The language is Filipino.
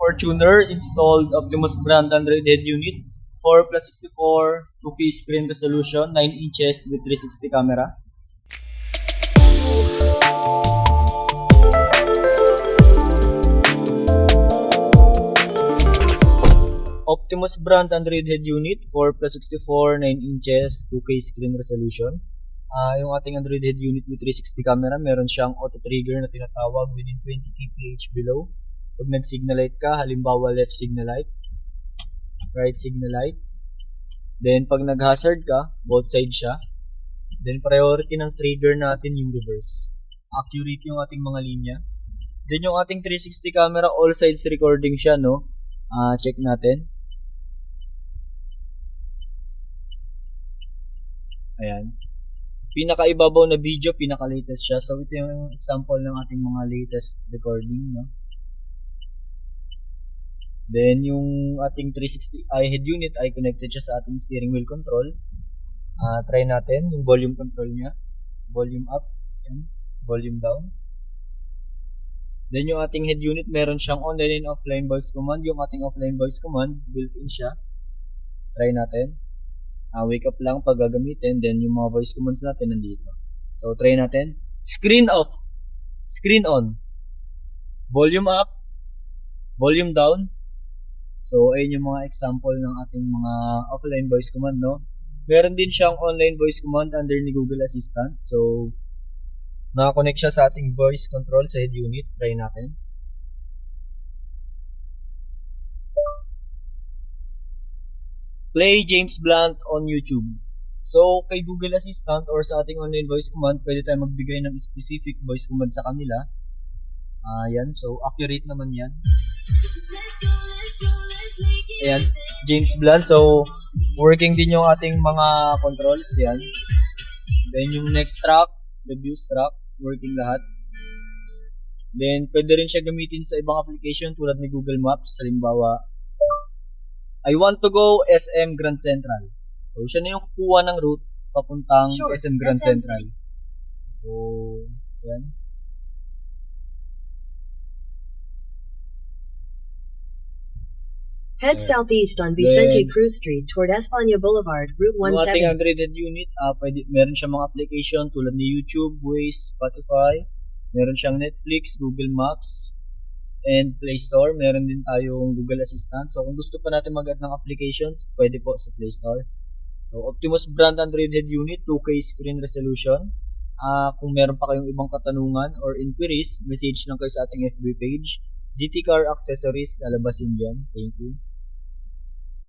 Fortuner installed Optimus brand Android head unit, 4+64, 2K screen resolution, 9 inches with 360 camera. Optimus brand Android head unit, 4+64, 9 inches, 2K screen resolution. Yung ating Android head unit with 360 camera, meron siyang auto trigger na tinatawag within 20 kph below. Pag nag-signal light ka, halimbawa left signal light, right signal light. Then pag nag-hazard ka, both sides siya. Then priority ng trigger natin yung reverse. Accurate yung ating mga linya. Then yung ating 360 camera, all sides recording siya, no? Check natin. Ayan. Pinakaibabaw na video, pinaka-latest siya. So, ito yung example ng ating mga latest recording, no? Then, yung ating 360 head unit ay connected siya sa ating steering wheel control. Try natin yung volume control niya. Volume up, yan. Volume down. Then, yung ating head unit, meron siyang online and offline voice command. Yung ating offline voice command, built-in siya. Try natin. Wake up lang pag gagamitin, then yung mga voice commands natin nandito. So, try natin. Screen off. Screen on. Volume up. Volume down. So, ayun yung mga example ng ating mga offline voice command, no? Meron din siyang online voice command under ni Google Assistant. So, nakakonect siya sa ating voice control sa head unit. Try natin. Play James Blunt on YouTube. So, kay Google Assistant or sa ating online voice command, pwede tayo magbigay ng specific voice command sa kanila. Yan. So, accurate naman yan. Ayan. James Blunt. So, working din yung ating mga controls. Yan. Then, yung next track, previous track, working lahat. Then, pwede rin siya gamitin sa ibang application tulad ni Google Maps. Halimbawa, I want to go SM Grand Central. So, siya na yung kukuha ng route papuntang SM Grand Central. So, yan. Head southeast on Vicente Cruz Street toward España Boulevard, Route Yung ating 17. Android unit, meron siyang mga application tulad ni YouTube, Waze, Spotify. Meron siyang Netflix, Google Maps, and Play Store. Meron din tayong Google Assistant. So, kung gusto pa natin mag-add ng applications, pwede po sa Play Store. So, Optimus brand Android head unit, 2K screen resolution. Kung meron pa kayong ibang katanungan or inquiries, message lang kayo sa ating FB page. ZT Car Accessories, lalabasin dyan. Thank you.